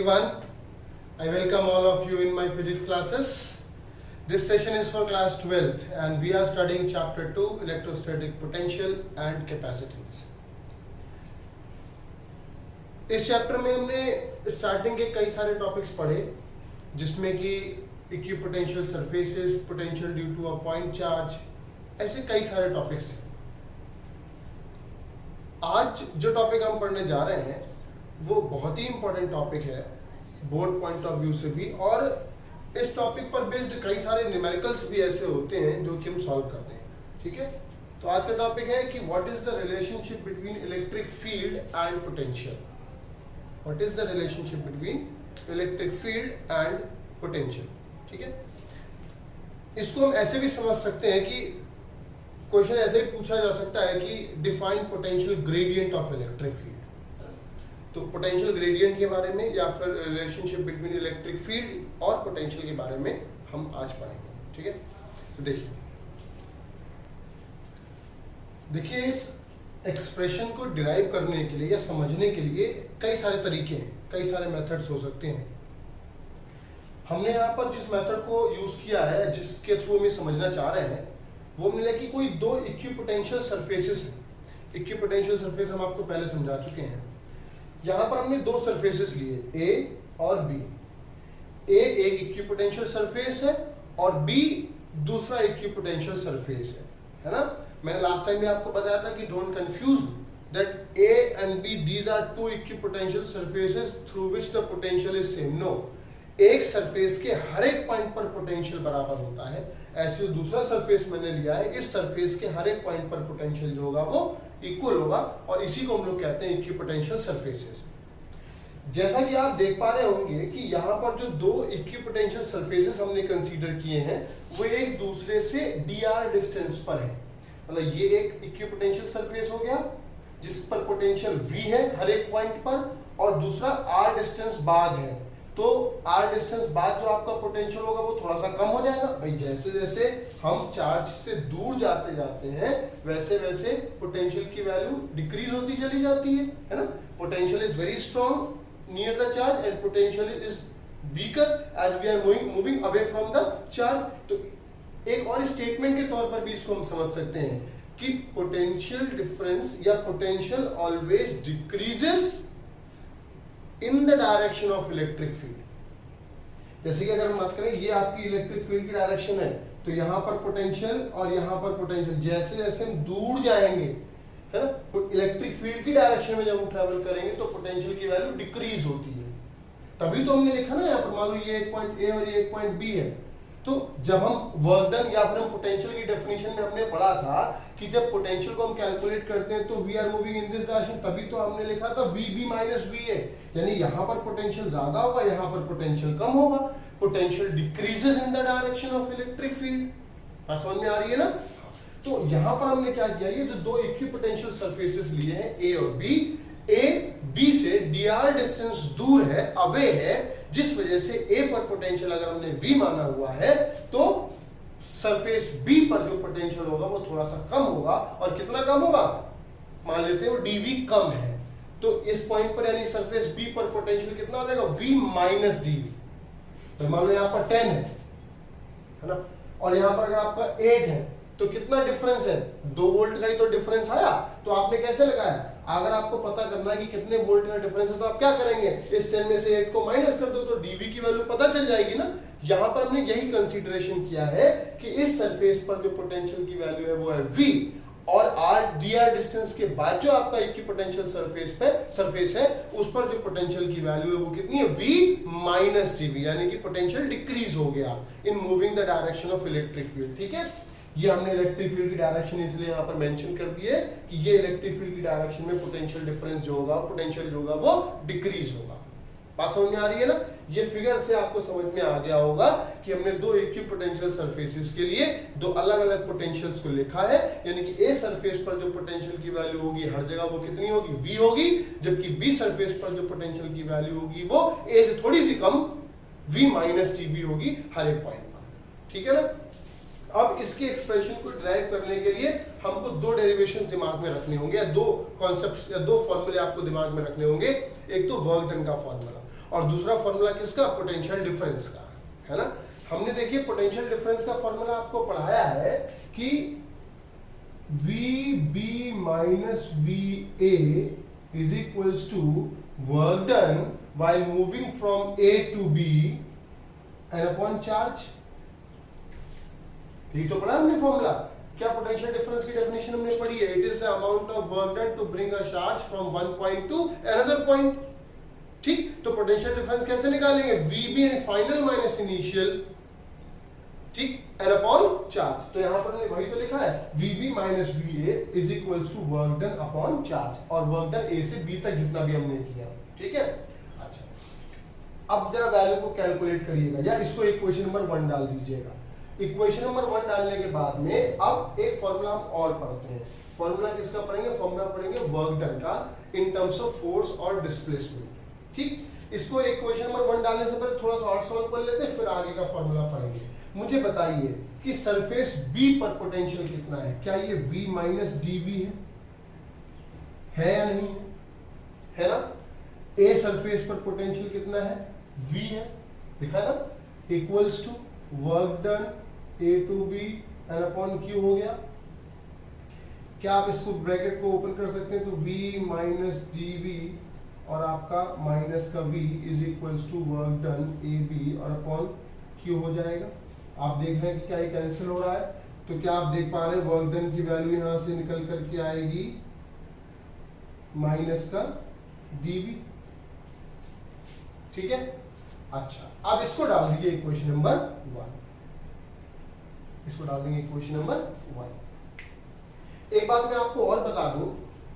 everyone. I welcome all of you in my physics classes. This session is for class 12th and we are studying chapter 2 electrostatic potential and capacitance. इस chapter में हमने starting के कई सारे topics पढ़े जिसमें कि equipotential surfaces, potential due to a point charge, ऐसे कई सारे टॉपिक्स थे. आज जो टॉपिक हम पढ़ने जा रहे हैं वो बहुत ही इंपॉर्टेंट टॉपिक है बोर्ड पॉइंट ऑफ व्यू से भी, और इस टॉपिक पर बेस्ड कई सारे न्यूमेरिकल्स भी ऐसे होते हैं जो कि हम सॉल्व करते हैं. ठीक है, तो आज का टॉपिक है कि what is the relationship between electric field and potential. What is the relationship between electric field and potential. ठीक है, इसको हम ऐसे भी समझ सकते हैं कि क्वेश्चन ऐसे ही पूछा जा सकता है कि define potential gradient of electric field. तो पोटेंशियल ग्रेडियंट के बारे में या फिर रिलेशनशिप बिटवीन इलेक्ट्रिक फील्ड और पोटेंशियल के बारे में हम आज पढ़ेंगे. ठीक है, तो देखिए इस एक्सप्रेशन को डिराइव करने के लिए या समझने के लिए कई सारे तरीके हैं, कई सारे मेथड्स हो सकते हैं. हमने यहाँ पर जिस मेथड को यूज किया है, जिसके थ्रू हम ये समझना चाह रहे हैं, वो हमने लिया कि कोई दो इक्विपोटेंशियल सरफेसेस हैं. इक्विपोटेंशियल सरफेस हम आपको पहले समझा चुके हैं. यहाँ पर हमने दो सरफेसेस लिए ए और बी. ए एक इक्विपोटेंशियल सरफेस है और बी दूसरा इक्विपोटेंशियल सरफेस है ना. मैंने लास्ट टाइम भी आपको बताया था कि don't confuse that A and B these are two equipotential surfaces through which the potential is same. No, एक सरफेस के हर एक पॉइंट पर पोटेंशियल बराबर होता है. ऐसे दूसरा सरफेस मैंने लिया है, इस सरफेस के हर एक पॉइंट पर पोटेंशियल जो होगा वो इक्वल होगा, और इसी को हम लोग कहते हैं इक्विपोटेंशियल सरफेसेस. जैसा कि आप देख पा रहे होंगे कि यहाँ पर जो दो इक्विपोटेंशियल सरफेसेस हमने कंसीडर किए हैं वो एक दूसरे से dr डिस्टेंस पर है. मतलब ये एक इक्विपोटेंशियल सरफेस हो गया जिस पर पोटेंशियल v है हर एक पॉइंट पर, और दूसरा r डिस्टेंस बाद है. तो r डिस्टेंस बाद जो आपका पोटेंशियल होगा वो थोड़ा सा कम हो जाएगा. भाई जैसे जैसे हम चार्ज से दूर जाते जाते हैं वैसे वैसे पोटेंशियल की वैल्यू डिक्रीज होती चली जाती है ना. Potential is very strong near the charge and potential is weaker as we are moving away from the charge. तो एक और स्टेटमेंट के तौर पर भी इसको हम समझ सकते हैं कि पोटेंशियल डिफरेंस या potential always decreases in the direction of electric field. जैसे कि अगर हम बात करें ये आपकी इलेक्ट्रिक फील्ड की डायरेक्शन है, तो यहाँ पर पोटेंशियल और यहाँ पर पोटेंशियल जैसे जैसे हम दूर जाएंगे है ना, तो इलेक्ट्रिक फील्ड की डायरेक्शन में जब हम ट्रेवल करेंगे तो पोटेंशियल की वैल्यू डिक्रीज होती है. तभी तो हमने लिखा ना यहाँ पर, मान लो ये एक पॉइंट ए और ये एक पॉइंट बी है. तो जब हम वर्क डन या फिर हम पोटेंशियल की डेफिनेशन में हमने पढ़ा था कि जब पोटेंशियल को हम कैलकुलेट करते हैं तो we are moving in this direction, तभी तो हमने लिखा था V B minus V A. यानी यहाँ पर पोटेंशियल ज्यादा होगा, यहाँ पर पोटेंशियल कम होगा. Potential decreases in the direction of electric field. बात समझ में आ रही है ना. तो यहाँ पर हमने क्या किया, ये जो दो इक्विपोटेंशियल सरफेसेस लिए हैं ए और बी, ए बी से dr डिस्टेंस दूर है, अवे है, जिस वजह से ए पर पोटेंशियल अगर हमने v माना हुआ है तो सरफेस बी पर जो पोटेंशियल होगा वो थोड़ा सा कम होगा. और कितना कम होगा, मान लेते हैं वो dv कम है. तो इस पॉइंट पर यानी सरफेस बी पर पोटेंशियल कितना हो जाएगा, v माइनस dv. तो मान लो यहाँ पर 10 है ना, और यहाँ पर अगर आपका 8 है तो कितना डिफरेंस है, 2 वोल्ट का ही तो डिफरेंस आया. तो आपने कैसे लगाया, अगर आपको पता करना है कि कितने वोल्ट का डिफरेंस है तो आप क्या करेंगे, इस 10 में से 8 को माइनस कर दो तो dv की वैल्यू पता चल जाएगी ना. यहाँ पर हमने यही कंसीडरेशन किया है कि इस सरफेस पर जो पोटेंशियल की वैल्यू है वो है v, और dr डिस्टेंस के बाद जो आपका इक्विपोटेंशियल सरफेस है उस पर जो पोटेंशियल की वैल्यू है वो कितनी है, v माइनस dv. यानी कि पोटेंशियल डिक्रीज हो गया in moving the direction of electric field. ठीक है, ये हमने इलेक्ट्रिक फील्ड की डायरेक्शन इसलिए यहाँ पर मेंशन कर दी है कि ये इलेक्ट्रिक फील्ड की डायरेक्शन में पोटेंशियल डिफरेंस जो होगा, पोटेंशियल जो होगा वो डिक्रीज होगा. बात समझ में आ रही है ना. ये फिगर से आपको समझ में आ गया होगा कि हमने दो इक्विपोटेंशियल सरफेसेस के लिए दो अलग अलग पोटेंशियल्स को लिखा है. यानी कि ए सरफेस पर जो पोटेंशियल की वैल्यू होगी हर जगह वो कितनी होगी, v होगी, जबकि बी सरफेस पर जो पोटेंशियल की वैल्यू होगी वो ए से थोड़ी सी कम v माइनस dv होगी हर एक पॉइंट पर. ठीक है ना. अब इसके एक्सप्रेशन को ड्राइव करने के लिए हमको दो डेरिवेशन दिमाग में रखने होंगे, या दो कॉन्सेप्ट्स या दो फॉर्मूले आपको दिमाग में रखने होंगे। एक तो वर्क डन का फॉर्मूला और दूसरा फॉर्मूला किसका, पोटेंशियल डिफरेंस का, है ना। हमने देखिए पोटेंशियल डिफरेंस का फॉर्मूला आपको पढ़ाया है कि VB minus VA is equals to work done while moving from A to B and upon charge। ये तो पढ़ा हमने फॉर्मूला। क्या पोटेंशियल डिफरेंस की डेफिनेशन हमने पढ़ी है, it is the amount of work done to bring a charge from one point to another point. ठीक, तो पोटेंशियल डिफरेंस कैसे निकालेंगे, VB यानी फाइनल माइनस इनिशियल, ठीक, एन अपॉन चार्ज। तो यहां पर वही तो लिखा है, VB minus VA is equals to work done upon charge, और वर्क डन A से B तक जितना भी हमने किया, ठीक है। अच्छा, अब जरा वैल्यू को कैलकुलेट करिएगा, या इसको इक्वेशन नंबर 1 डाल दीजिएगा। इक्वेशन नंबर 1 डालने के बाद में अब एक फॉर्मूला हम और पढ़ते हैं। फॉर्मूला किसका पढ़ेंगे, फॉर्मूला पढ़ेंगे वर्क डन का इन टर्म्स ऑफ फोर्स और डिस्प्लेसमेंट। ठीक, इसको इक्वेशन नंबर 1 डालने से पहले थोड़ा सा और सॉल्व कर लेते हैं, फिर आगे का फॉर्मूला पढ़ेंगे। मुझे बताइए कि सरफेस B पर पोटेंशियल कितना है, क्या ये V माइनस dV है या नहीं है ना। A सरफेस पर पोटेंशियल कितना है, V है, लिखा है ना, equals to work done A to B an upon Q हो गया। क्या आप इसको ब्रैकेट को ओपन कर सकते हैं, तो V माइनस dV और आपका माइनस का V is equals to work done AB और अपॉन Q हो जाएगा। आप देख रहे हैं कि क्या ये कैंसिल हो रहा है, तो क्या आप देख पा रहे हैं वर्क डन की वैल्यू यहां से निकल करके आएगी माइनस का dV, ठीक है। अच्छा, अब इसको डाल दीजिए इक्वेशन नंबर 1, इसको डाल देंगे इक्वेशन नंबर 1। एक बात मैं आपको और बता दूं,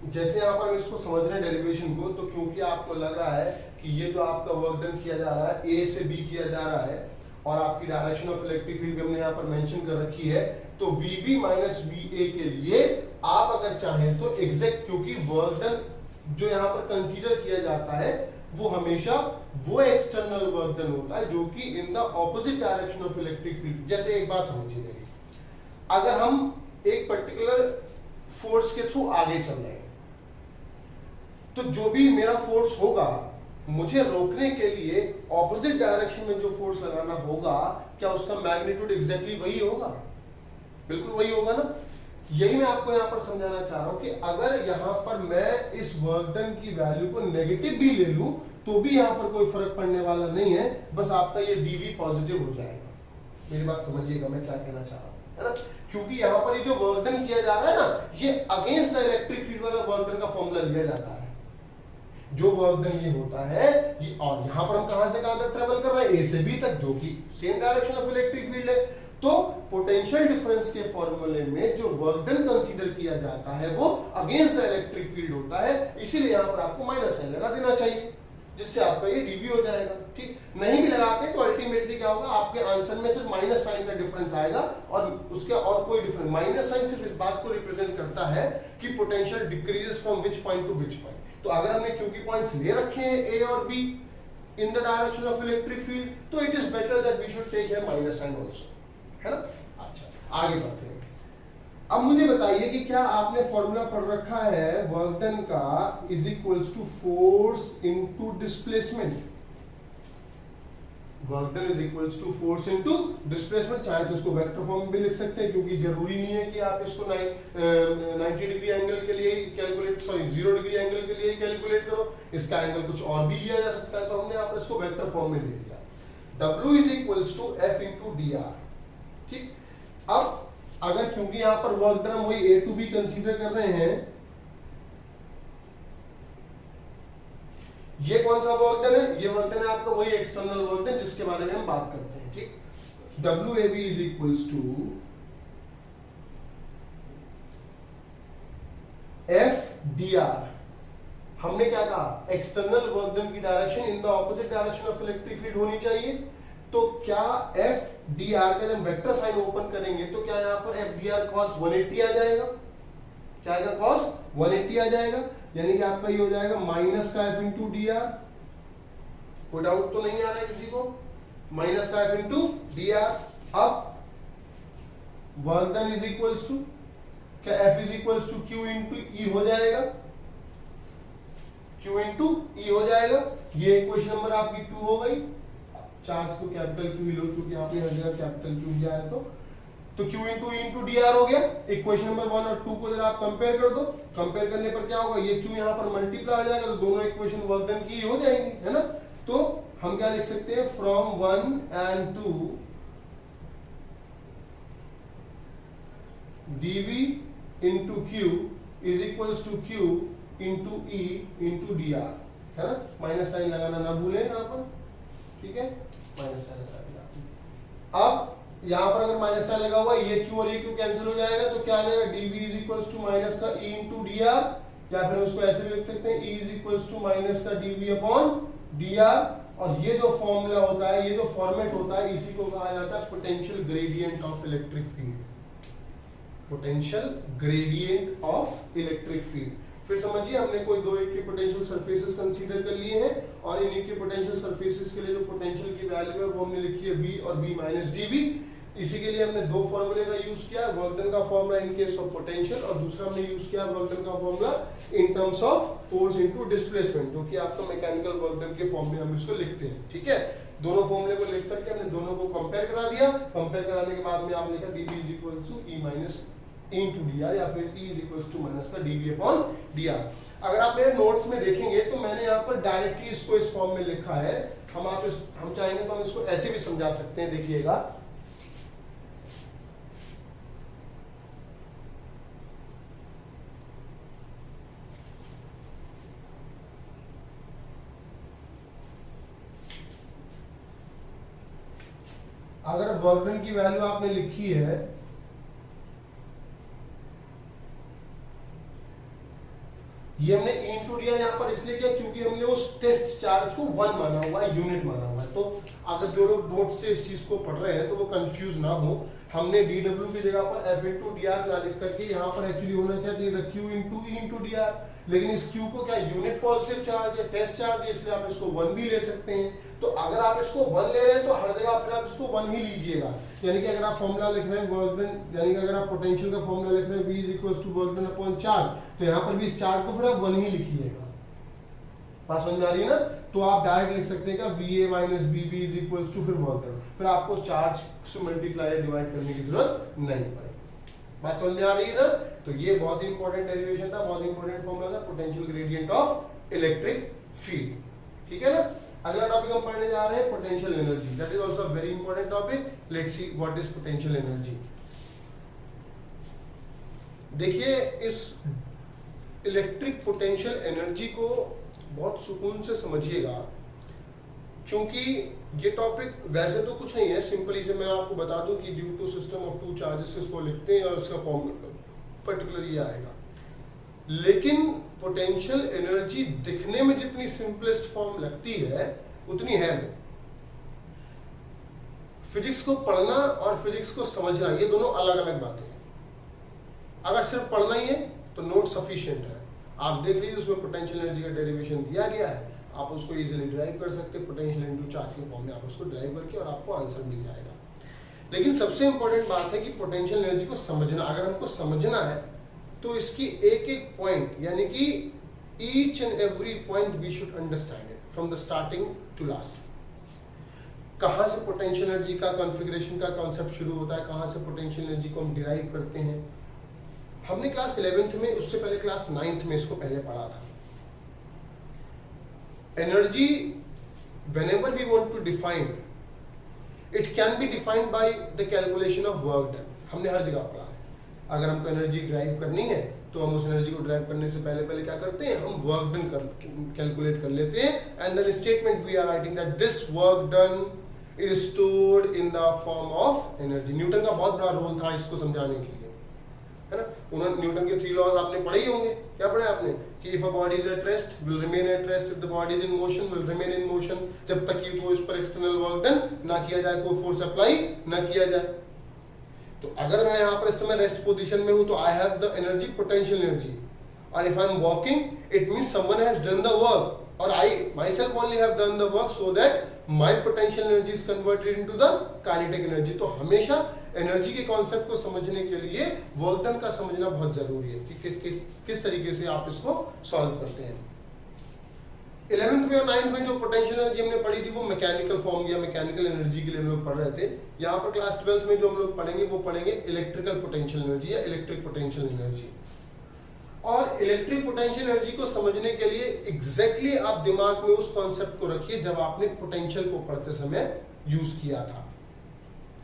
जैसे यहाँ पर इसको समझ रहे हैं डेरिवेशन को, तो क्योंकि आपको लग रहा है कि ये जो आपका वर्क डन किया जा रहा है A से B किया जा रहा है, और आपकी डायरेक्शन ऑफ इलेक्ट्रिक फील्ड हमने यहाँ पर मेंशन कर रखी है, तो VB माइनस VA के लिए आप अगर चाहें तो एग्जैक्ट, क्योंकि वर्क डन जो यहाँ पर कंसीडर किया जाता है वो हमेशा वो एक्सटर्नल वर्क डन होता है जो कि इन the opposite direction of electric field. जैसे एक बात समझिए मेरी, अगर हम एक पर्टिकुलर फोर्स के थ्रू आगे चल रहे हैं, तो जो भी मेरा फोर्स होगा, मुझे रोकने के लिए ऑपोजिट डायरेक्शन में जो फोर्स लगाना होगा, क्या उसका मैग्नीट्यूड एग्जैक्टली वही होगा, बिल्कुल वही होगा ना। यही मैं आपको यहाँ पर समझाना चाह रहा हूं कि अगर यहाँ पर मैं इस वर्क डन की वैल्यू को नेगेटिव भी ले लूं तो भी यहाँ पर कोई फर्क पड़ने वाला नहीं है, बस आपका ये dV पॉजिटिव हो जाएगा। मेरी बात समझिएगा मैं क्या कहना चाह रहा हूँ, है ना। क्योंकि यहाँ पर ये जो वर्क डन किया जा रहा है ना, ये अगेंस्ट द इलेक्ट्रिक फील्ड वाला वर्क डन का फॉर्मूला लिया जाता है। जो वर्क डन ये होता है ये, और यहाँ पर हम कहां से कहां तक ट्रेवल कर रहे हैं, A से B तक, जो कि same direction of electric field है। तो पोटेंशियल डिफरेंस के फॉर्मूले में जो वर्क डन कंसीडर किया जाता है वो अगेंस्ट द इलेक्ट्रिक फील्ड होता है, इसीलिए यहाँ पर आपको माइनस साइन लगा देना चाहिए, जिससे आपका ये dV हो जाएगा। ठीक, नहीं भी लगाते तो अल्टीमेटली क्या होगा, आपके आंसर में सिर्फ माइनस साइन का डिफरेंस आएगा, और उसके और कोई डिफरेंस। माइनस साइन सिर्फ इस बात को रिप्रेजेंट करता है कि potential decreases from which point two which point. तो अगर हमने क्योंकि पॉइंट्स ले रखे हैं A और B in the direction of electric field, तो it is better that we should take here minus sign also, है ना। अच्छा, आगे बढ़ते हैं। अब मुझे बताइए कि क्या आपने फॉर्मूला पढ़ रखा है वर्क डन का is equals to force into displacement. Work done is equals to force into displacement. चाहे तो इसको वेक्टर फॉर्म में भी लिख सकते हैं, क्योंकि जरूरी नहीं है कि आप इसको 90 डिग्री एंगल के लिए कैलकुलेट, सॉरी 0 डिग्री एंगल के लिए कैलकुलेट करो, इसका एंगल कुछ और भी लिया जा सकता है। तो हमने यहाँ पर इसको वेक्टर फॉर्म में ले लिया, W is equals to F into dr। ठीक, अब अगर क्योंकि यहां पर वर्क डन हम वही A टू B कंसीडर कर रहे हैं, ये कौन सा वर्क डन है, ये वर्क डन है आपका वही एक्सटर्नल वर्क डन जिसके बारे में हम बात करते हैं। ठीक, WAB is equals to FDR। हमने क्या कहा, एक्सटर्नल वर्क डन की direction in the opposite direction of electric field होनी चाहिए। तो क्या FDR का जब वेक्टर साइन ओपन करेंगे तो क्या यहाँ पर FDR cos 180 आ जाएगा, क्या आएगा, cos 180 आ जाएगा, यानी कि आपका ये हो जाएगा माइनस का F इंटू dr। कोई डाउट तो नहीं आ रहा है किसी को, माइनस का F इंटू dr। अब work done is equals to क्या F is equals to Q into E हो जाएगा, Q इंटू ई हो जाएगा। ये इक्वेशन नंबर आपकी 2 हो गई। चार्ज को कैपिटल Q लो क्योंकि आपने हर जगह कैपिटल Q दिया है, तो Q into E into D are हो गया। इक्वेशन नंबर 1 और 2 को जरा आप कंपेयर कर दो, कंपेयर करने पर क्या होगा, ये Q यहाँ पर मल्टीप्लाई हो जाएगा, तो दोनों इक्वेशन वर्क डन की हो जाएंगी, है ना। तो हम क्या लिख सकते हैं, from 1 and 2 dV into Q is equals to Q into E into D R, है ना। माइनस साइन लगाना ना भूलें यहाँ पर, ठीक है, माइनस साइन लगा दिया। अब यहाँ पर अगर माइनस साइन लगा हुआ, ये Q और ये Q कैंसिल हो जाएगा, तो क्या आ जाएगा, dV is equals to minus का E इंटू डी आर, या फिर उसको ऐसे भी लिख सकते हैं, E is equals to minus का dV अपॉन डी आर। और ये जो फॉर्मूला होता है, ये जो फॉर्मेट होता है, इसी को कहा जाता है potential gradient of electric field. Potential gradient of electric field. फिर समझिए, हमने कोई दो एक के पोटेंशियल सरफेसेस कंसीडर कर लिए हैं, और इन्हीं के पोटेंशियल सरफेसेस के लिए जो पोटेंशियल की वैल्यू है वो हमने लिखी है V और V माइनस dV। इसी के लिए हमने दो फॉर्मूले का यूज किया, वर्क डन का formula in case of potential, और दूसरा हमने यूज किया वर्क डन का formula in terms of force into displacement, जो कि आपका मैकेनिकल वर्क डन के फॉर्म में हम इसको लिखते हैं, ठीक है। दोनों फॉर्मूले को लिख करके हमने दोनों को कंपेयर करा दिया। कंपेयर कराने के बाद में आपने लिखा dV is equal to E minus into dr, या फिर E is equals to minus का dV upon dr। अगर आप मेरे नोट्स में देखेंगे तो मैंने यहाँ पर डायरेक्टली इसको इस फॉर्म में लिखा है। हम चाहेंगे तो हम इसको ऐसे भी समझा सकते हैं, देखिएगा। अगर वर्क डन की वैल्यू आपने लिखी है, ये हमने इनटू दिया यहाँ पर इसलिए किया क्योंकि हमने उस टेस्ट चार्ज को 1 माना हुआ है, यूनिट माना हुआ है। तो अगर जो लोग नोट से इस चीज को पढ़ रहे हैं तो वो कंफ्यूज ना हो, हमने dW की जगह पर F इंटू डी आर ना लिख करके यहाँ पर एक्चुअली होना क्या चाहिए, Q into E into D are. लेकिन इस Q को क्या यूनिट पॉजिटिव चार्ज है, टेस्ट चार्ज है, इसलिए आप इसको 1 भी ले सकते हैं। तो अगर आप इसको 1 ले रहे हैं तो हर जगह फिर आप इसको 1 ही लीजिएगा। यानी कि अगर आप फॉर्मूला लिख रहे हैं वर्क डन, यानी कि अगर आप पोटेंशियल का फॉर्मूला लिख रहे हैं V is equals to work done upon charge, तो यहाँ पर भी इस चार्ज को फिर आप 1 ही लिखिएगा। बात समझ आ रही है ना। तो आप डायरेक्ट लिख सकते हैं कि VA minus BB is equals to फिर वर्क डन, फिर आपको चार्ज से मल्टीप्लाई डिवाइड करने की जरूरत नहीं पड़ेगी। बात समझ में आ रही है ना। तो ये बहुत ही इंपॉर्टेंट डेरिवेशन था, बहुत इंपॉर्टेंट फॉर्मूला था, potential gradient of electric field, ठीक है ना। अगला टॉपिक हम पढ़ने जा रहे हैं potential energy, that is also a very important topic. Let's see what is potential energy. देखिए, इस इलेक्ट्रिक पोटेंशियल एनर्जी को बहुत सुकून से समझिएगा, क्योंकि ये टॉपिक वैसे तो कुछ नहीं है, सिंपली से मैं आपको बता दूं कि due to system of two charges इसको लिखते हैं और इसका फॉर्मूला पर्टिकुलर ये आएगा। लेकिन पोटेंशियल एनर्जी दिखने में जितनी सिंपलेस्ट फॉर्म लगती है उतनी है नहीं। फिजिक्स को पढ़ना और फिजिक्स को समझना ये दोनों अलग अलग बातें हैं। अगर सिर्फ पढ़ना ही है तो नोट सफिशिएंट है। आप देख लीजिए, उसमें पोटेंशियल एनर्जी का डेरिवेशन दिया गया है, आप उसको इजीली ड्राइव कर सकते हैं। पोटेंशियल इनटू चार्ज के फॉर्म में आप उसको ड्राइव करके और आपको आंसर मिल जाएगा। लेकिन सबसे इंपॉर्टेंट बात है कि पोटेंशियल एनर्जी को समझना, अगर हमको समझना है तो इसकी एक एक पॉइंट, यानी कि each and every point we should understand it from the starting to last. कहाँ से पोटेंशियल एनर्जी का कॉन्फ़िगरेशन का कॉन्सेप्ट शुरू होता है, कहाँ से पोटेंशियल एनर्जी को हम डिराइव करते हैं। हमने क्लास 11th में, उससे पहले क्लास 9th में इसको पहले पढ़ा था। Energy whenever we want to define, it can be defined by the calculation of work done। हमने हर जगह पढ़ा है। अगर हमको एनर्जी ड्राइव करनी है तो हम उस एनर्जी को ड्राइव करने से पहले क्या करते हैं, हम वर्क डन कैलकुलेट कर लेते हैं, and then statement we are writing that this work done is stored in the form of energy. Newton का बहुत बड़ा रोल था इसको समझाने के लिए, है ना। उन्होंने न्यूटन के 3 लॉज आपने पढ़े ही होंगे। क्या पढ़े आपने कि if a body is at rest will remain at rest, if the body is in motion will remain in motion, जब तक कि कोई उस पर एक्सटर्नल वर्क डन ना किया जाए, कोई फोर्स अप्लाई ना किया जाए। तो अगर मैं यहाँ पर इस समय रेस्ट पोजीशन में हूँ तो I have the energy, potential energy, और if I am walking it means someone has done the work, और I myself only have done the work so that my potential energy is converted into the kinetic energy। तो हमेशा energy के concept को समझने के लिए work done का समझना बहुत जरूरी है कि किस तरीके से आप इसको सॉल्व करते हैं। 11th में और 9th में जो पोटेंशियल एनर्जी हमने पढ़ी थी वो मैकेनिकल फॉर्म या मैकेनिकल एनर्जी के लिए हम लोग पढ़ रहे थे। यहाँ पर क्लास 12th में जो हम लोग पढ़ेंगे वो पढ़ेंगे इलेक्ट्रिकल पोटेंशियल एनर्जी या इलेक्ट्रिक पोटेंशियल एनर्जी। और इलेक्ट्रिक पोटेंशियल एनर्जी को समझने के लिए एग्जैक्टली आप दिमाग में उस कॉन्सेप्ट को रखिए जब आपने पोटेंशियल को पढ़ते समय यूज किया था।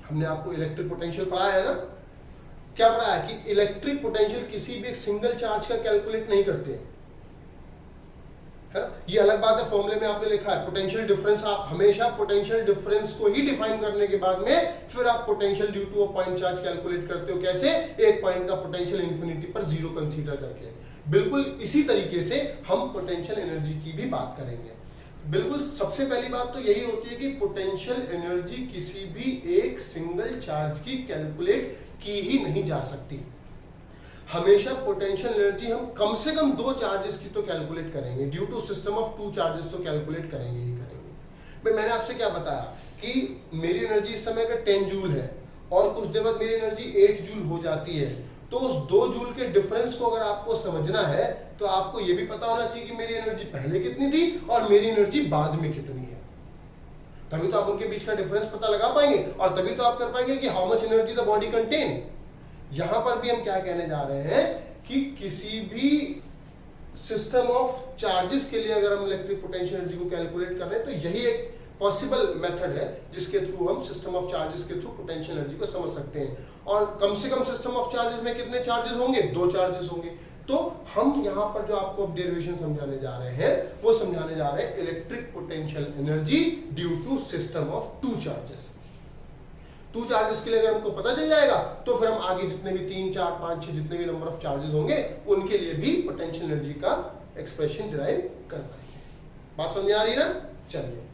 हमने आपको इलेक्ट्रिक पोटेंशियल पढ़ाया है ना, क्या पढ़ाया कि इलेक्ट्रिक पोटेंशियल किसी भी एक सिंगल चार्ज का कैलकुलेट नहीं करते है ना। ये अलग बात है, फॉर्मूले में आपने लिखा है पोटेंशियल डिफरेंस। आप हमेशा पोटेंशियल डिफरेंस को ही डिफाइन करने के बाद में फिर आप potential due to a point charge calculate करते हो। कैसे? एक पॉइंट का पोटेंशियल इंफिनिटी पर जीरो कंसीडर करके। बिल्कुल इसी तरीके से हम पोटेंशियल एनर्जी की भी बात करेंगे। बिल्कुल सबसे पहली बात तो यही होती है कि पोटेंशियल एनर्जी किसी भी एक सिंगल चार्ज की कैलकुलेट की ही नहीं जा सकती। हमेशा पोटेंशियल एनर्जी हम कम से कम दो चार्जेस की तो कैलकुलेट करेंगे, due to system of two charges तो कैलकुलेट करेंगे ही करेंगे। भाई मैंने आपसे क्या बताया कि मेरी एनर्जी इस समय अगर 10 जूल है और कुछ देर बाद मेरी एनर्जी 8 जूल हो जाती है, तो उस 2 जूल के डिफरेंस को अगर आपको समझना है तो आपको यह भी पता होना चाहिए कि मेरी एनर्जी पहले कितनी थी और मेरी एनर्जी बाद में कितनी है। तभी तो आप उनके बीच का डिफरेंस पता लगा पाएंगे और तभी तो आप कर पाएंगे कि how much energy the body contain. यहां पर भी हम क्या कहने जा रहे हैं कि किसी भी सिस्टम ऑफ चार्जेस के लिए अगर हम इलेक्ट्रिक पोटेंशियल एनर्जी को कैलकुलेट कर रहे हैं तो यही एक पॉसिबल मेथड है जिसके थ्रू हम सिस्टम ऑफ चार्जेस के थ्रू पोटेंशियल एनर्जी को समझ सकते हैं। और कम से कम सिस्टम ऑफ चार्जेस में कितने चार्जेस होंगे? 2 चार्जेस होंगे। तो हम यहां पर जो आपको अब डेरिवेशन समझाने जा रहे हैं वो समझाने जा रहे हैं electric potential energy due to system of 2 charges. 2 charges के लिए अगर हमको पता चल जाएगा तो फिर हम आगे जितने भी 3, 4, 5, 6 जितने भी नंबर ऑफ चार्जेस होंगे उनके लिए भी पोटेंशियल एनर्जी का एक्सप्रेशन डिराइव कर पाएंगे। बात समझ आ रही है ना? चलिए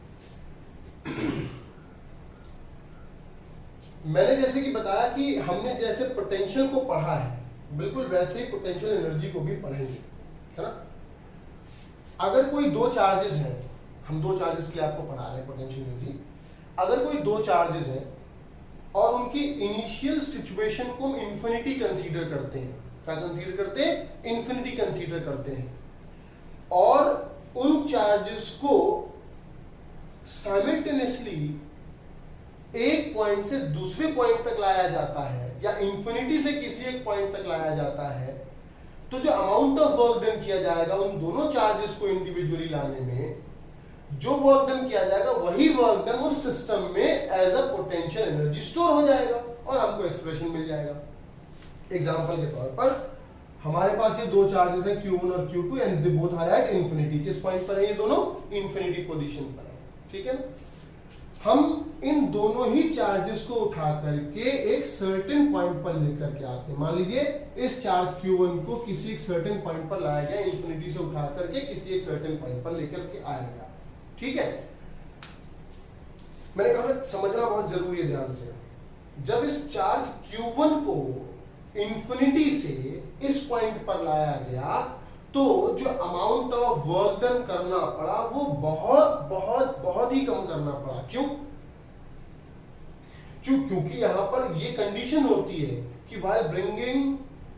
मैंने जैसे कि बताया कि हमने जैसे पोटेंशियल को पढ़ा है बिल्कुल वैसे ही पोटेंशियल एनर्जी को भी पढ़ेंगे, है ना। अगर कोई 2 चार्जेस हैं, हम 2 चार्जेस के लिए आपको पढ़ा रहे हैं पोटेंशियल एनर्जी। अगर कोई 2 चार्जेस हैं और उनकी इनिशियल सिचुएशन को हम इंफिनिटी कंसीडर करते हैं, क्या कंसीडर करते हैं? इंफिनिटी कंसीडर करते हैं। और उन चार्जेस को साइमल्टेनियसली एक पॉइंट से दूसरे पॉइंट तक लाया जाता है या इंफिनिटी से किसी एक पॉइंट तक लाया जाता है, तो जो अमाउंट ऑफ वर्क डन किया जाएगा उन दोनों चार्जेस को इंडिविजुअली लाने में, जो वर्क डन किया जाएगा वही वर्क डन उस सिस्टम में as a potential energy store हो जाएगा और हमको एक्सप्रेशन मिल जाएगा। एग्जांपल के तौर पर हमारे पास ये 2 चार्जेस हैं Q1 और Q2 and they both are at infinity. किस पॉइंट पर है ये दोनों? इंफिनिटी पोजीशन पर है, ठीक है ना। हम इन दोनों ही चार्जेस को उठा करके एक सर्टेन पॉइंट पर लेकर के आते हैं। मान लीजिए इस चार्ज Q1 को किसी एक सर्टेन पॉइंट पर लाया गया, इंफिनिटी से उठा करके किसी एक सर्टेन पॉइंट पर लेकर के आया गया, ठीक है। मैंने कहा समझना बहुत जरूरी है ध्यान से। जब इस चार्ज Q1 को इंफिनिटी से इस पॉइंट पर लाया गया तो जो अमाउंट ऑफ वर्क डन करना पड़ा वो बहुत बहुत बहुत ही कम करना पड़ा। क्यों? क्योंकि यहां पर ये कंडीशन होती है कि while bringing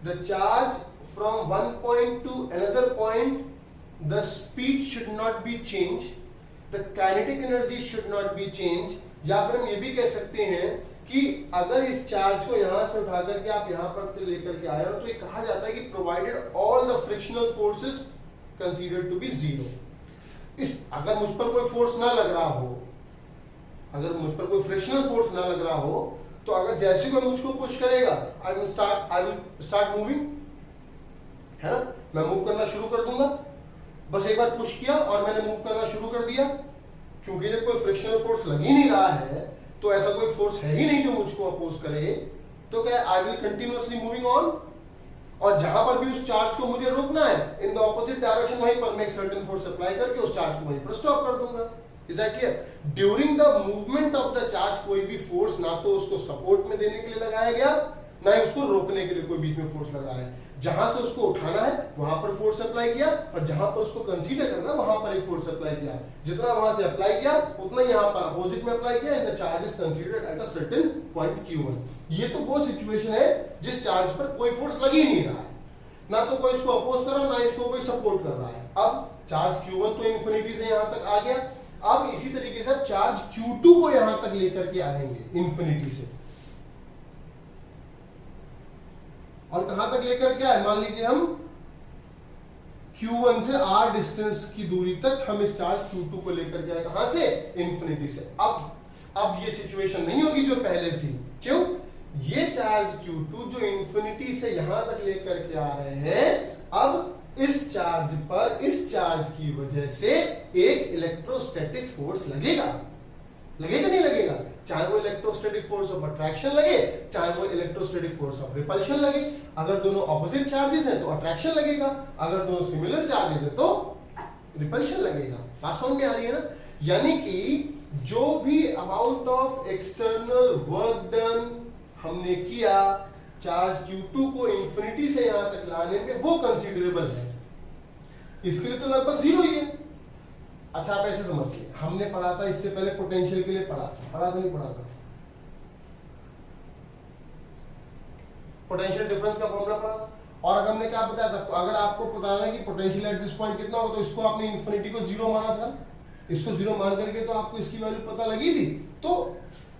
the charge from one point to another point, the speed should not be changed, the kinetic energy should not be changed। या फिर हम ये भी कह सकते हैं कि अगर इस चार्ज को यहां से उठा करके आप यहां पर लेकर के आए हो तो ये कहा जाता है कि provided all the frictional forces considered to be 0। इस अगर मुझ पर कोई फोर्स ना लग रहा हो, अगर मुझ पर कोई फ्रिक्शनल फोर्स ना लग रहा हो तो अगर जैसे कोई मुझको पुश करेगा आई विल स्टार्ट मूविंग, है ना। मैं मूव करना शुरू कर दूंगा। बस एक बार पुश किया और मैंने मूव करना शुरू कर दिया, क्योंकि जब कोई फ्रिक्शनल फोर्स लग ही नहीं रहा है तो ऐसा कोई फोर्स है ही नहीं जो मुझको अपोज करे, तो क्या I will continuously moving on. और जहां पर भी उस चार्ज को मुझे रोकना है इन द ऑपोजिट डायरेक्शन, वहीं पर मैं एक सर्टेन फोर्स अप्लाई करके उस चार्ज को वहीं पर स्टॉप कर दूंगा। Is that clear? During the movement of the charge कोई भी फोर्स ना तो उसको सपोर्ट में देने के लिए लगाया गया ना ही उसको रोकने के लिए कोई बीच में फोर्स लग रहा है। जहां से उसको उठाना है वहां पर फोर्स अप्लाई किया, और जहां पर उसको कंसीडर करना वहां पर एक फोर्स अप्लाई किया। जितना वहां से अप्लाई किया उतना यहाँ पर अपोजिट में अप्लाई किया, and the charge is considered at a certain point Q1। ये तो वो सिचुएशन है जिस चार्ज पर कोई फोर्स लग ही नहीं रहा है, ना तो कोई इसको अपोज कर रहा है, ना इसको कोई सपोर्ट कर रहा है। अब चार्ज Q1 तो इन्फिनिटी से यहां तक आ गया। अब इसी तरीके से चार्ज Q2 को यहां तक लेकर के आएंगे इन्फिनिटी से, और कहां तक लेकर के आए, मान लीजिए हम Q1 से R डिस्टेंस की दूरी तक हम इस चार्ज Q2 को लेकर के आए, कहां से, इन्फिनिटी से। अब ये सिचुएशन नहीं होगी जो पहले थी। क्यों? ये चार्ज Q2 जो इन्फिनिटी से यहां तक लेकर के आ रहे हैं, अब इस चार्ज पर इस चार्ज की वजह से एक इलेक्ट्रोस्टैटिक फोर्स लगेगा। लगेगा नहीं लगेगा? चाहे वो इलेक्ट्रोस्टैटिक फोर्स ऑफ अट्रैक्शन लगे, चाहे वो इलेक्ट्रोस्टैटिक फोर्स ऑफ रिपल्शन लगे। अगर दोनों ऑपोजिट चार्जेस हैं तो अट्रैक्शन लगेगा, अगर दोनों सिमिलर चार्जेस हैं तो रिपल्शन लगेगा। बात समझ में आ रही है ना? यानी कि जो भी amount of external work done हमने किया चार्ज Q2 को इंफिनिटी से यहां तक लाने में, वो कंसीडरेबल है। इसके लिए तो लगभग जीरो ही है। अच्छा, आप ऐसे समझिए, हमने पढ़ा था इससे पहले पोटेंशियल के लिए पढ़ा था नहीं पढ़ा था? पोटेंशियल डिफरेंस का फॉर्मूला पढ़ा था, और अगर हमने क्या बताया था, अगर आपको बताना है कि पोटेंशियल एट दिस पॉइंट कितना होगा, तो इसको आपने इंफिनिटी को जीरो माना था। इसको जीरो मान करके तो आपको इसकी वैल्यू पता लगी थी। तो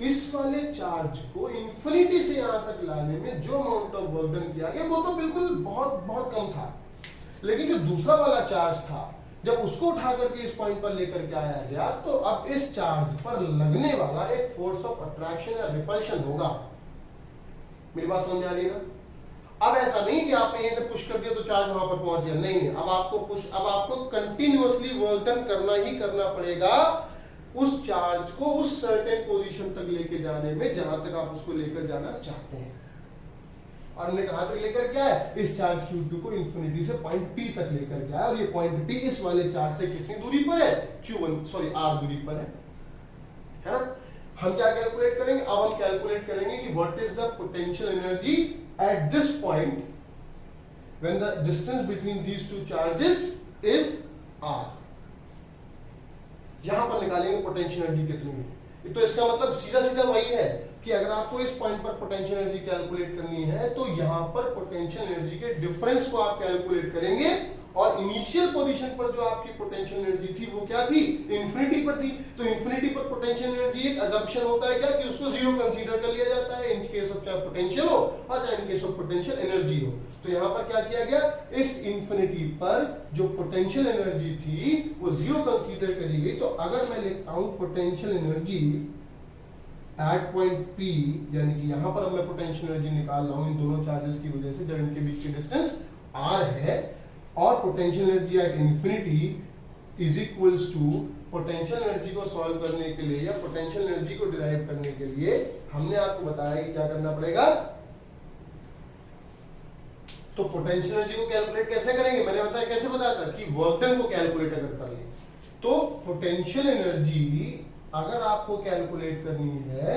इस वाले चार्ज को इंफिनिटी से यहां तक लाने में जो अमाउंट ऑफ वर्क डन किया गया वो तो बिल्कुल बहुत बहुत कम था, लेकिन जो दूसरा वाला चार्ज था, जब उसको उठा करके इस पॉइंट पर लेकर के आया गया, तो अब इस चार्ज पर लगने वाला एक फोर्स ऑफ अट्रैक्शन या रिपल्शन होगा। मेरी बात समझ में आ रही है ना? अब ऐसा नहीं कि आपने यहीं से पुश कर दिया तो चार्ज वहां पर पहुंच गया, नहीं। अब आपको कंटिन्यूअसली वर्क डन करना ही करना पड़ेगा उस चार्ज को उस सर्टेन पोजीशन तक लेके जाने में जहां तक आप उसको लेकर जाना चाहते हैं। और हमने कहां तक लेकर क्या है, इस चार्ज Q2 को इंफिनिटी से पॉइंट P तक लेकर गया, और ये पॉइंट P इस वाले चार्ज से कितनी दूरी पर है, R दूरी पर है ना? हम क्या कैलकुलेट करेंगे? अब हम कैलकुलेट करेंगे कि what is the potential energy at this point when the distance between these two charges is R। यहां पर निकालेंगे पोटेंशियल एनर्जी कितनी है। तो इसका मतलब सीधा सीधा वही है कि अगर आपको इस पॉइंट पर पोटेंशियल एनर्जी कैलकुलेट करनी है, तो यहां पर पोटेंशियल एनर्जी के डिफरेंस को आप कैलकुलेट करेंगे, और इनिशियल पोजीशन पर जो आपकी पोटेंशियल एनर्जी थी वो क्या थी, इंफिनिटी पर थी। तो इंफिनिटी पर पोटेंशियल एनर्जी एक अजम्पशन होता है क्या, कि उसको जीरो कंसीडर कर लिया जाता है इन केस ऑफ चाहे पोटेंशियल हो और चाहे in case of potential energy हो। तो यहाँ पर क्या किया गया, इस इंफिनिटी पर जो पोटेंशियल एनर्जी थी वो जीरो कंसीडर करी गई। तो अगर मैं लिखता हूं potential energy eight point P, यानी कि यहां पर मैं पोटेंशियल एनर्जी निकाल रहा हूं इन दोनों चार्जेस की वजह से, जब इनके बीच की डिस्टेंस R है, और potential energy at infinity is equals to, potential energy को सॉल्व करने के लिए या पोटेंशियल एनर्जी को डिराइव करने के लिए हमने आपको बताया कि क्या करना पड़ेगा। तो पोटेंशियल एनर्जी को कैलकुलेट कैसे करेंगे, मैंने बताया कैसे बताया था कि वर्क डन को कैलकुलेट अगर कर ले, तो पोटेंशियल एनर्जी अगर आपको कैलकुलेट करनी है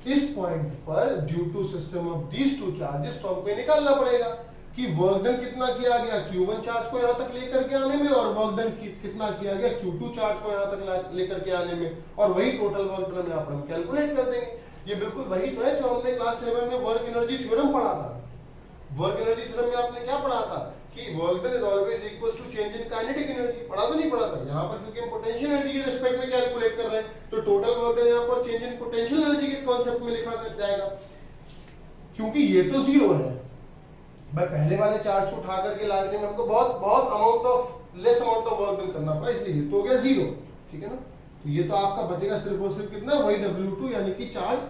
इस पॉइंट पर due to system of these two charges, तो हमको निकालना पड़ेगा कि वर्क डन कितना किया गया Q1 चार्ज को यहां तक लेकर के आने में, और वर्क डन कितना किया गया Q2 चार्ज को यहां तक लेकर के आने में, और वही टोटल वर्क डन यहां पर हम कैलकुलेट कर देंगे। ये बिल्कुल वही तो है जो हमने क्लास 11 में वर्क एनर्जी थ्योरम पढ़ा था। वर्क एनर्जी थ्योरम में आपने क्या पढ़ा था कि work done is always equals to change in kinetic energy. पढ़ा तो नहीं पढ़ा था? यहां पर क्योंकि हम पोटेंशियल एनर्जी के रिस्पेक्ट में कैलकुलेट कर रहे हैं, तो टोटल वर्क डन यहां पर चेंज इन पोटेंशियल एनर्जी के कांसेप्ट में लिखा जाएगा, क्योंकि ये तो जीरो है। भाई पहले वाले चार्ज को उठा करके लाने में हमको बहुत amount of less amount of work done करना पड़ा, इसलिए तो हो गया जीरो। ठीक है ना? तो ये तो आपका बचेगा सिर्फ और सिर्फ कितना, वही W2, यानी कि चार्ज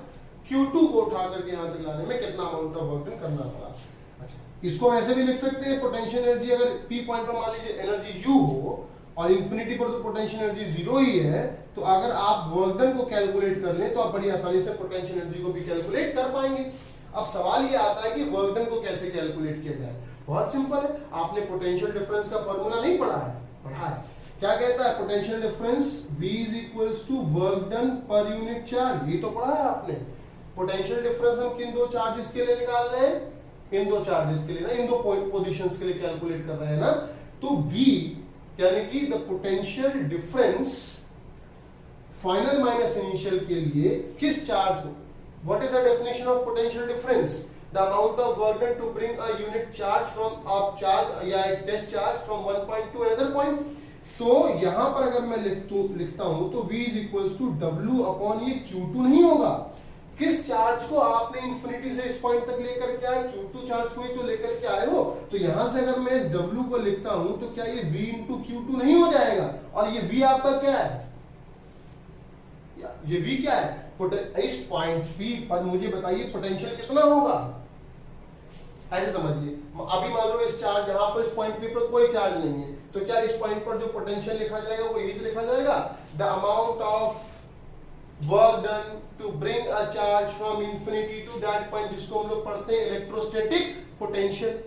Q2 को उठा करके यहां तक लाने में कितना अमाउंट ऑफ वर्क डन करना पड़ा। अच्छा, इसको वैसे भी लिख सकते हैं, पोटेंशियल एनर्जी अगर P पॉइंट पर मान लीजिए एनर्जी U हो और इंफिनिटी पर तो पोटेंशियल एनर्जी जीरो ही है, तो अगर आप वर्क डन को कैलकुलेट कर लें तो आप बड़ी आसानी से पोटेंशियल एनर्जी को भी कैलकुलेट कर पाएंगे। अब सवाल ये आता है कि वर्क डन को कैसे कैलकुलेट किया जाए। बहुत सिंपल है, आपने पोटेंशियल डिफरेंस का फॉर्मूला नहीं पढ़ा है? पढ़ा है। क्या कहता है potential difference V is equals to work done पर यूनिट चार्ज, ये तो पढ़ा है आपने। पोटेंशियल डिफरेंस हम किन दो चार्जेस के लिए निकाल रहे हैं? इन दो चार्जेस के लिए ना, इन दो पॉइंट पोजीशंस के लिए कैलकुलेट कर रहे हैं ना। तो V यानी कि the potential difference final minus initial के लिए किस चार्ज को, what is the definition of potential difference? The amount of work done to bring a unit charge from up charge या एक test charge from one point to another point. तो यहां पर अगर मैं लिखता हूं तो V is equals to W upon ये Q2 नहीं होगा। किस चार्ज को आपने इंफिनिटी से इस पॉइंट तक लेकर के आए? Q2 चार्ज को ही तो लेकर के आए हो। तो यहां से अगर मैं इस W को लिखता हूं तो क्या ये V इंटू Q2 नहीं हो जाएगा? और ये V आपका क्या है? ये V क्या है? इस पॉइंट P पर मुझे बताइए पोटेंशियल कितना होगा? ऐसे समझिए, अभी मान लो इस चार्ज यहां पर इस पॉइंट P पर कोई चार्ज नहीं है, तो क्या इस पॉइंट पर जो पोटेंशियल लिखा जाएगा वो यही तो लिखा जाएगा, the amount of work done to bring a charge from infinity to that point, जिसको हम लोग पढ़ते हैं इलेक्ट्रोस्टैटिक पोटेंशियल।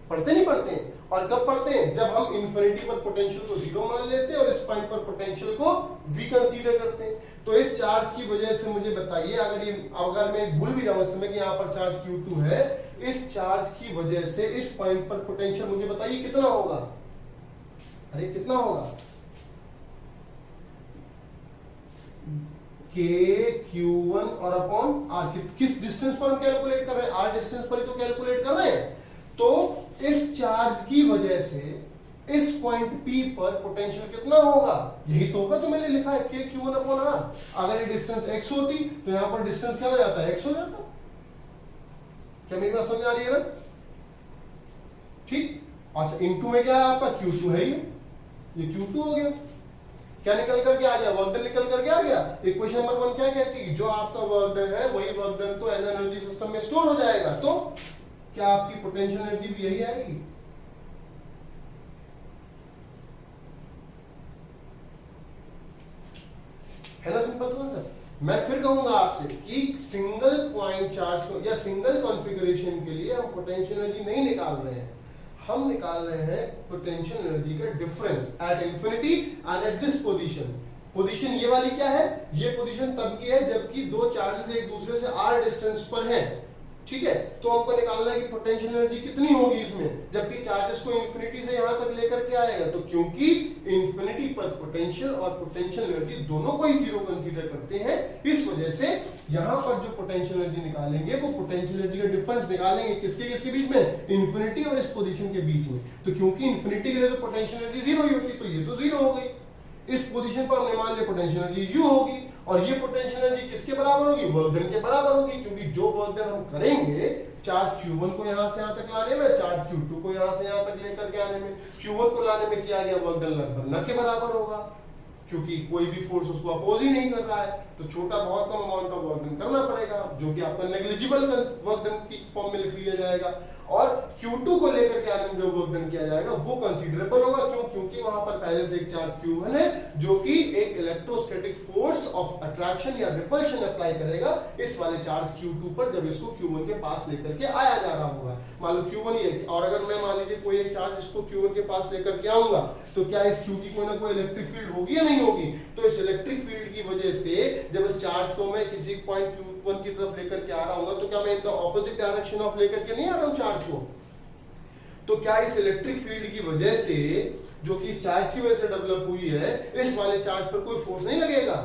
पढ़ते नहीं पढ़ते हैं? और कब पढ़ते हैं? जब हम इंफिनिटी पर पोटेंशियल को जीरो मान लेते हैं और इस पॉइंट पर पोटेंशियल को v कंसीडर करते हैं। तो इस चार्ज की वजह से मुझे बताइए, अगर मैं भूल भी जाऊं इस समय कि यहाँ पर चार्ज Q2 है, इस चार्ज की वजह से इस पॉइंट पर पोटेंशियल मुझे बताइए कितना होगा? अरे कितना होगा? K Q1 और अपॉन R। किस डिस्टेंस पर हम कैलकुलेट कर रहे हैं? R डिस्टेंस पर ही तो कैलकुलेट कर रहे हैं। तो इस चार्ज की वजह से इस पॉइंट P पर पोटेंशियल कितना होगा? यही तो होगा जो मैंने लिखा है, K Q1 अपॉन R। अगर ये डिस्टेंस x होती तो यहां पर डिस्टेंस क्या हो जाता है? x हो जाता। क्या मेरी बात समझ आ रही है ना? ठीक। अच्छा, इनटू में क्या है आपका? Q2 है ये Q2 हो गया। क्या निकल करके आ गया? वर्क डन निकल करके आ गया। इक्वेशन नंबर 1 क्या कहती है? जो आपका वर्क डन है वही वर्क डन तो एज एनर्जी सिस्टम में स्टोर हो जाएगा। तो क्या आपकी पोटेंशियल एनर्जी भी यही आएगी? है ना सिंपल कॉन्सेप्ट। मैं फिर कहूंगा आपसे कि सिंगल पॉइंट चार्ज को या सिंगल कॉन्फ़िगरेशन के लिए हम पोटेंशियल एनर्जी नहीं निकाल रहे हैं, हम निकाल रहे हैं पोटेंशियल एनर्जी का difference at infinity and at this position. Position ये वाली क्या है? ये पोजीशन तब की है जबकि दो चार्जेस एक दूसरे से r डिस्टेंस पर हैं। ठीक है, तो हमको निकालना है कि पोटेंशियल एनर्जी कितनी होगी इसमें, जबकि चार्जेस को इंफिनिटी से यहां तक लेकर के आएगा। तो क्योंकि इंफिनिटी पर पोटेंशियल और पोटेंशियल एनर्जी दोनों को ही जीरो कंसीडर करते हैं, इस वजह से यहां पर जो पोटेंशियल एनर्जी निकालेंगे वो पोटेंशियल एनर्जी का डिफरेंस निकालेंगे किसके बीच में? इंफिनिटी और इस पोजीशन के बीच में। तो क्योंकि इंफिनिटी के लिए तो पोटेंशियल एनर्जी जीरो ही होती, तो ये तो जीरो हो गई। इस पोजीशन पर हमने मान लिया पोटेंशियल एनर्जी U होगी, और ये पोटेंशियल एनर्जी किसके बराबर होगी? वर्क डन के बराबर होगी, क्योंकि जो वर्क डन हम करेंगे चार्ज Q1 को यहां से यहां तक लाने में, चार्ज Q2 को यहां से यहां तक लेकर के आने में, Q1 को लाने में किया गया वर्क डन लगभग न के बराबर होगा, क्योंकि कोई भी फोर्स उसको अपोज ही नहीं कर रहा है। तो छोटा बहुत कम अमाउंट ऑफ वर्क डन करना पड़ेगा, जो कि आपका नेग्लिजिबल वर्क डन की फॉर्म में लिख लिया जाएगा। और Q2 को लेकर के आने में जो वर्क डन किया जाएगा वो कंसीडरेबल होगा। क्यों? क्योंकि वहां पर पहले से एक चार्ज Q1 है जो कि एक इलेक्ट्रोस्टैटिक फोर्स ऑफ अट्रैक्शन या रिपल्शन अप्लाई करेगा इस वाले चार्ज Q2 पर, जब इसको Q1 के पास लेकर के आया जा रहा होगा। मान लो Q1 ही है, और अगर मैं मान लीजिए कोई एक चार्ज इसको Q1 के पास लेकर के आऊंगा, तो क्या इस Q की कोई ना कोई इलेक्ट्रिक फील्ड होगी या नहीं होगी? तो इस इलेक्ट्रिक फील्ड की वजह से जब इस चार्ज को मैं किसी पॉइंट Q1 की तरफ लेकर के आ रहा हूँ, तो क्या मैं इन द ऑपोजिट डायरेक्शन ऑफ लेकर के नहीं आ रहा हूँ चार्ज को? तो क्या इस इलेक्ट्रिक फील्ड की वजह से, जो कि इस चार्ज की वजह से डेवलप हुई है, इस वाले चार्ज पर कोई फोर्स नहीं लगेगा?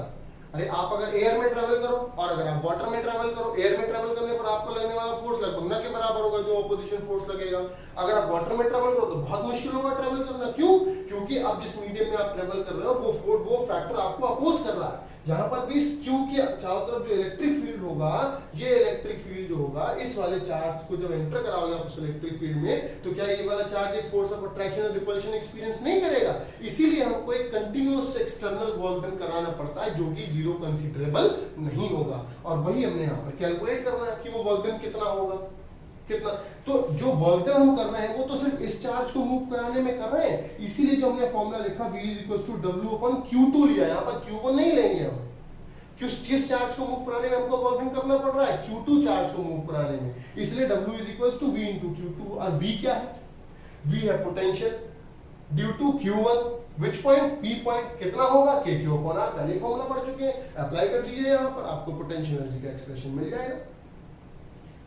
अरे आप अगर एयर में ट्रैवल करो और अगर आप वाटर में ट्रैवल करो, एयर में ट्रैवल करने पर आपको लगने वाला फोर्स लगभग न के बराबर होगा जो ऑपोजिशन फोर्स लगेगा। अगर आप वाटर में ट्रैवल करो तो बहुत मुश्किल होगा ट्रैवल करना। क्यों? क्योंकि अब जिस मीडियम में आप ट्रैवल कर रहे हो वो फैक्टर आपको अपोज कर रहा है। यहाँ पर भी इस Q के चारों तरफ जो इलेक्ट्रिक फील्ड होगा, ये इलेक्ट्रिक फील्ड जो होगा इस वाले चार्ज को जब एंटर कराओगे आप उस इलेक्ट्रिक फील्ड में, तो क्या ये वाला चार्ज एक फोर्स ऑफ अट्रैक्शन और रिपल्शन एक्सपीरियंस नहीं करेगा? इसीलिए हमको एक कंटिन्यूअस एक्सटर्नल वर्क डन कराना पड़ता है, जो कि जीरो कंसीडरेबल नहीं होगा। और वही हमने यहाँ पर कैलकुलेट करना है कि वो वर्क डन कितना होगा, कितना। तो जो वर्क डन हम कर रहे हैं वो तो सिर्फ इस चार्ज को मूव कराने में कर रहे हैं, इसीलिए जो हमने फॉर्मूला लिखा V = W upon Q2 लिया, यहाँ पर Q1 नहीं लेंगे हम। किस चार्ज को मूव कराने में हमको वर्क डन करना पड़ रहा है? Q2 चार्ज को मूव कराने में, इसलिए W = V × Q2। और V क्या है? V है potential due to Q1, which point, P point कितना होगा, के क्यू अपॉन आर, पहले फॉर्मूला पढ़ चुके हैं, अप्लाई कर दीजिए यहाँ पर, आपको पोटेंशियल एनर्जी का एक्सप्रेशन मिल जाएगा।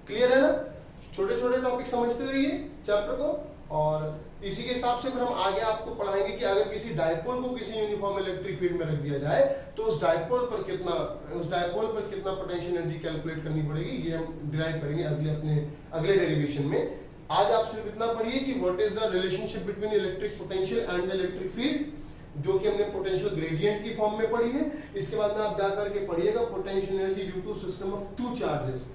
क्लियर है ना? छोटे छोटे टॉपिक समझते रहिए चैप्टर को, और इसी के हिसाब से फिर हम आगे आपको पढ़ाएंगे कि अगर किसी डायपोल को किसी यूनिफॉर्म इलेक्ट्रिक फील्ड में रख दिया जाए तो उस डायपोल पर कितना पोटेंशियल एनर्जी कैलकुलेट करनी पड़ेगी, ये हम डिराइव करेंगे अगले डेरिवेशन में। आज आप सिर्फ इतना पढ़िए कि what is the relationship between electric potential and the electric field, जो कि हमने पोटेंशियल ग्रेडियंट की फॉर्म में पढ़ी है। इसके बाद में आप जाकर के पढ़िएगा potential energy due to system of two charges.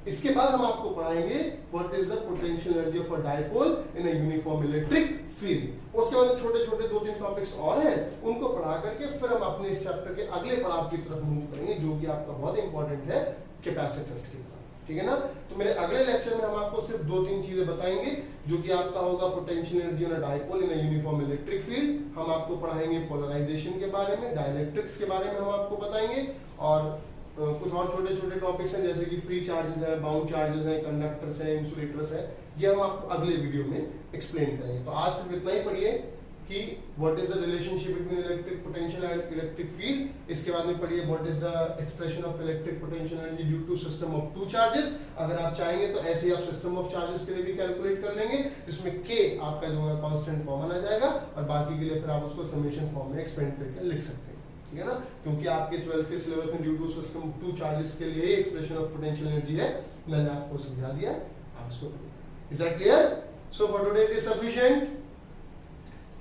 इसके बाद हम आपको पढ़ाएंगे what is the potential energy of a dipole in a uniform electric field. उसके बाद छोटे छोटे 2-3 टॉपिक्स और हैं, उनको पढ़ा करके फिर हम अपने इस चैप्टर के अगले पड़ाव की तरफ मूव करेंगे, जो कि आपका बहुत इंपॉर्टेंट है, कैपेसिटर्स की तरफ। ठीक है ना? तो मेरे अगले लेक्चर में हम आपको सिर्फ 2-3 चीजें बताएंगे, जो कि आपका होगा potential energy on a dipole in a uniform electric field. हम आपको पढ़ाएंगे पोलराइजेशन के बारे में, डाइलेक्ट्रिक्स के बारे में हम आपको बताएंगे, और कुछ और छोटे छोटे टॉपिक्स हैं जैसे कि फ्री चार्जेस है, बाउंड चार्जेस है, कंडक्टर्स है, इंसुलेटर्स है, ये हम आपको अगले वीडियो में एक्सप्लेन करेंगे। तो आज सिर्फ इतना ही पढ़िए कि what is the relationship between electric potential and electric field. इसके बाद में पढ़िए what is the expression of electric potential energy due to system of two charges. अगर आप चाहेंगे तो ऐसे ही आप सिस्टम ऑफ चार्जेस के लिए भी कैलकुलेट कर लेंगे, जिसमें के आपका जो है कांस्टेंट कॉमन आ जाएगा, और बाकी के लिए फिर आप उसको समेशन फॉर्म में एक्सपेंड करके लिख सकते हैं। ठीक है ना? क्योंकि आपके 12th के सिलेबस में due to system two charges के लिए एक्सप्रेशन ऑफ पोटेंशियल एनर्जी है, मैंने आपको समझा दिया, आप इसको पढ़िए। Is that clear? So for today it is sufficient.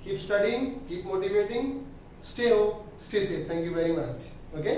Keep studying, keep motivating, stay home, stay safe. Thank you very much. Okay?